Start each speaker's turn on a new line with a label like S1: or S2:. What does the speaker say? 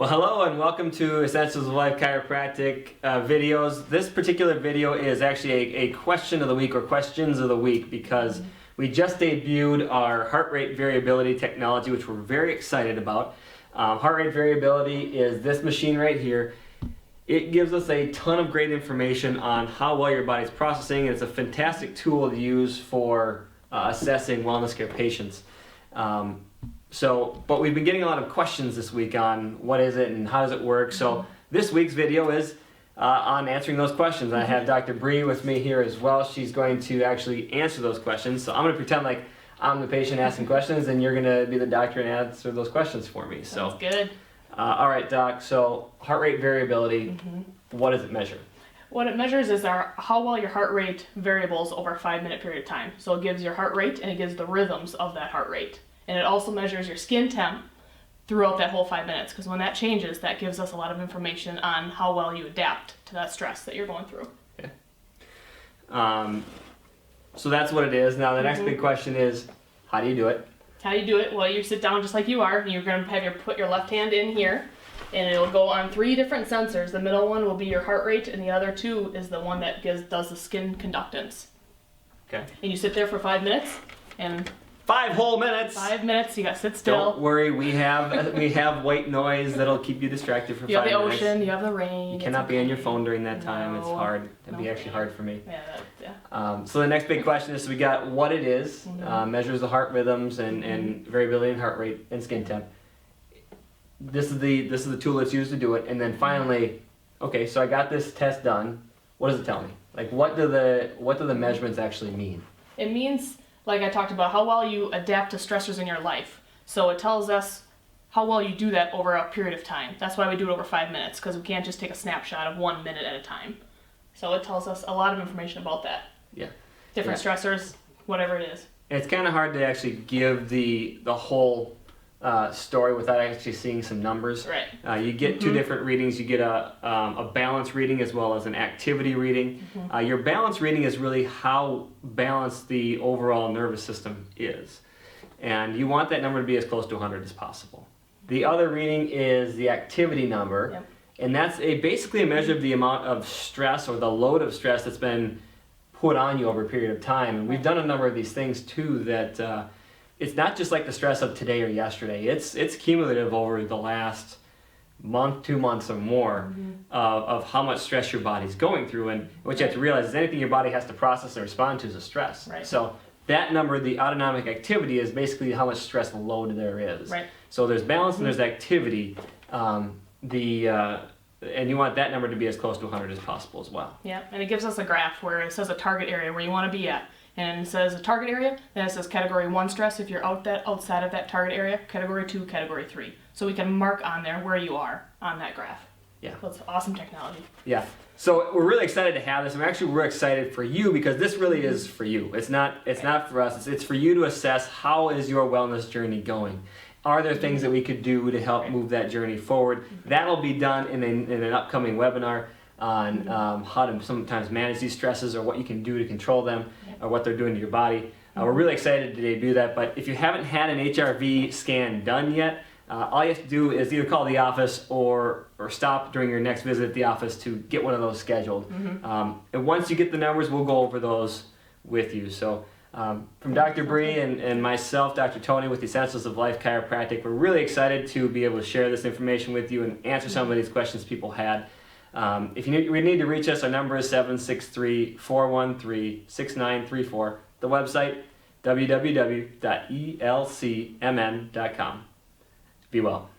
S1: Well, hello and welcome to Essentials of Life Chiropractic videos. This particular video is actually a question of the week or questions of the week because we just debuted our heart rate variability technology, which we're very excited about. Heart rate variability is this machine right here. It gives us a ton of great information on how well your body's processing, and it's a fantastic tool to use for assessing wellness care patients. But we've been getting a lot of questions this week on what is it and how does it work. So this week's video is on answering those questions. I have Dr. Bree with me here as well. She's going to actually answer those questions. So I'm going to pretend like I'm the patient asking questions and you're going to be the doctor and answer those questions for me. So
S2: that's good.
S1: All right, Doc. So heart rate variability, what does it measure?
S2: What it measures is how well your heart rate variables over a 5-minute period of time. So it gives your heart rate and it gives the rhythms of that heart rate. And it also measures your skin temp throughout that whole 5 minutes, because when that changes, that gives us a lot of information on how well you adapt to that stress that you're going through.
S1: Okay. So that's what it is. Now the next big question is, how do you do it?
S2: How do you do it? Well, you sit down just like you are, and you're going to put your left hand in here, and it'll go on 3 different sensors. The middle one will be your heart rate, and the other 2 is the one that does the skin conductance.
S1: Okay.
S2: And you sit there for 5 minutes, and
S1: 5 whole minutes.
S2: 5 minutes. You got to sit still.
S1: Don't worry, we have white noise that'll keep you distracted for 5 minutes.
S2: You have the ocean. You have the rain.
S1: You cannot be on your phone during that time. It's hard. It'd be actually hard for me.
S2: Yeah.
S1: So the next big question is, so we got what it is, measures the heart rhythms and variability in heart rate and skin temp. This is the tool that's used to do it, and then finally, okay, so I got this test done. What does it tell me? Like, what do the measurements actually mean?
S2: It means, like I talked about, how well you adapt to stressors in your life. So it tells us how well you do that over a period of time. That's why we do it over 5 minutes, because we can't just take a snapshot of 1 minute at a time. So it tells us a lot of information about that.
S1: Yeah.
S2: Different stressors, whatever it is.
S1: It's kind of hard to actually give the whole story without actually seeing some numbers.
S2: Right.
S1: You get 2 different readings. You get a balance reading as well as an activity reading. Your balance reading is really how balanced the overall nervous system is. And you want that number to be as close to 100 as possible. The other reading is the activity number. And that's basically a measure of the amount of stress or the load of stress that's been put on you over a period of time. And we've done a number of these things too that it's not just like the stress of today or yesterday. It's cumulative over the last month, 2 months or more of how much stress your body's going through. And what you have to realize is anything your body has to process and respond to is a stress.
S2: Right.
S1: So that number, the autonomic activity, is basically how much stress load there is.
S2: Right.
S1: So there's balance and there's activity. And you want that number to be as close to 100 as possible as well.
S2: Yeah, and it gives us a graph where it says a target area where you want to be at. And it says a target area, then it says category 1 stress if you're outside of that target area, category 2, category 3. So we can mark on there where you are on that graph.
S1: Yeah.
S2: So it's awesome technology.
S1: Yeah. So we're really excited to have this. We're excited for you because this really is for you. It's not for us. It's for you to assess how is your wellness journey going. Are there things that we could do to help move that journey forward? That'll be done in an upcoming webinar on how to sometimes manage these stresses or what you can do to control them or what they're doing to your body. We're really excited to debut that, but if you haven't had an HRV scan done yet, all you have to do is either call the office or stop during your next visit at the office to get one of those scheduled. And once you get the numbers, we'll go over those with you. So from Dr. Bree and myself, Dr. Tony, with the Essentials of Life Chiropractic, we're really excited to be able to share this information with you and answer some of these questions people had. If we need to reach us, our number is 763-413-6934. The website, www.elcmn.com. Be well.